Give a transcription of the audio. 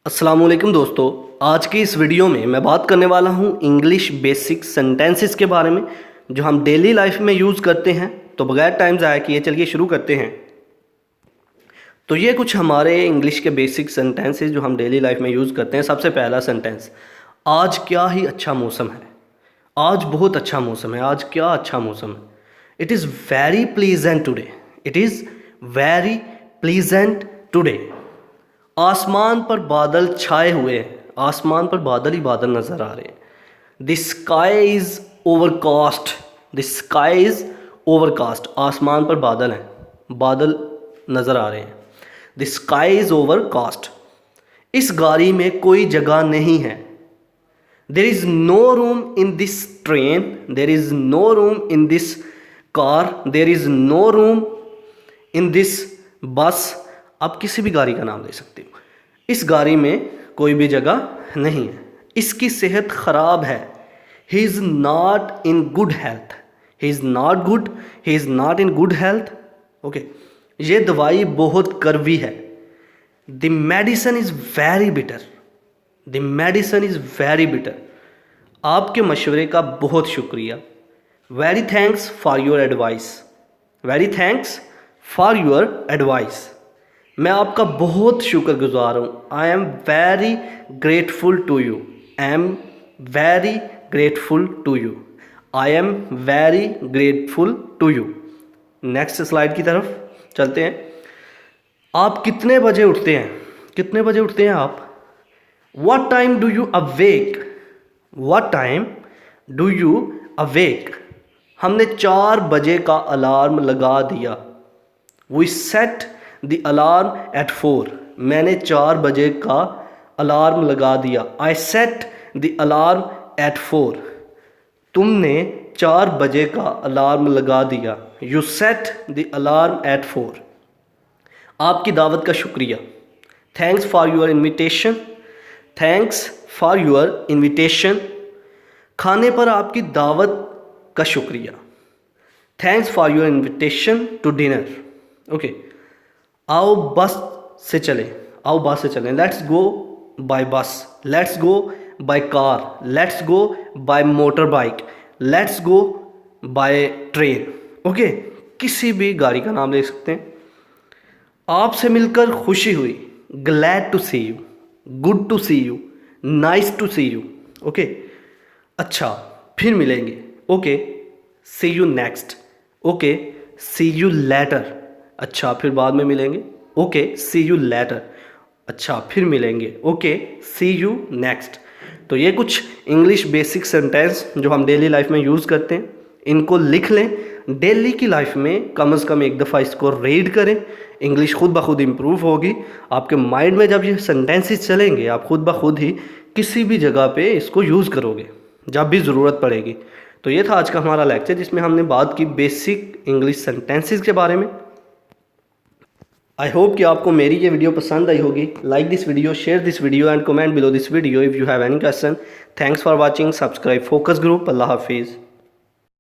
अस्सलामुअलैकुम दोस्तों, आज की इस वीडियो में मैं बात करने वाला हूँ इंग्लिश बेसिक सेंटेंसेस के बारे में जो हम डेली लाइफ में यूज़ करते हैं। तो बगैर टाइम ज़ाया किए चलिए शुरू करते हैं। तो ये कुछ हमारे इंग्लिश के बेसिक सेंटेंसेस जो हम डेली लाइफ में यूज़ करते हैं। सबसे पहला सेंटेंस, आज क्या ही अच्छा मौसम है। आज बहुत अच्छा मौसम है। आज क्या अच्छा मौसम है। It is very pleasant today. It is very pleasant today. आसमान पर बादल छाए हुए हैं। आसमान पर बादल ही बादल नज़र आ रहे हैं। The sky is overcast. The sky is overcast. आसमान पर बादल हैं, बादल नज़र आ रहे हैं। The sky is overcast. इस गाड़ी में कोई जगह नहीं है। There is no room in this train. There is no room in this car. There is no room in this bus. आप किसी भी गाड़ी का नाम ले सकते हो। इस गाड़ी में कोई भी जगह नहीं है। इसकी सेहत ख़राब है। He is not in good health. He is not good. He is not in good health. Okay, ये दवाई बहुत कड़वी है। The medicine is very bitter. The medicine is very bitter. आपके मशवरे का बहुत शुक्रिया। Very thanks for your advice. Very thanks for your advice. मैं आपका बहुत शुक्रगुजार हूँ। I am very grateful to you. I am very grateful to you. I am very grateful to you. Next slide की तरफ चलते हैं। आप कितने बजे उठते हैं? कितने बजे उठते हैं आप? What time do you awake? What time do you awake? हमने 4 बजे का अलार्म लगा दिया। We set the alarm at 4. मैंने 4 बजे का अलार्म लगा दिया। I set the alarm at 4. तुमने 4 बजे का अलार्म लगा दिया। You set the alarm at 4. आपकी दावत का शुक्रिया। Thanks for your invitation. Thanks for your invitation. खाने पर आपकी दावत का शुक्रिया। Thanks for your invitation to dinner. Okay, आओ बस से चलें। आओ बस से चलें। Let's go by bus. Let's go by car. Let's go by motor bike. Let's go by train. Okay, किसी भी गाड़ी का नाम ले सकते हैं। आपसे मिलकर खुशी हुई। Glad to see you. Good to see you. Nice to see you. Okay, अच्छा फिर मिलेंगे। Okay, see you next. Okay, see you later. अच्छा फिर बाद में मिलेंगे। Okay, see you later. अच्छा फिर मिलेंगे। Okay, see you next. तो ये कुछ इंग्लिश बेसिक सेंटेंस जो हम डेली लाइफ में यूज़ करते हैं, इनको लिख लें। डेली की लाइफ में कम से कम एक दफ़ा इसको रीड करें। इंग्लिश खुद ब खुद इम्प्रूव होगी। आपके माइंड में जब ये सेंटेंसेस चलेंगे, आप खुद ब खुद ही किसी भी जगह पे इसको यूज़ करोगे जब भी ज़रूरत पड़ेगी। तो ये था आज का हमारा लेक्चर जिसमें हमने बात की बेसिक इंग्लिश सेंटेंसेस के बारे में। आई होप कि आपको मेरी ये वीडियो पसंद आई होगी। Like this video, share this video and comment below this video if you have any question. Thanks for watching. Subscribe focus group. अल्लाह हाफिज़।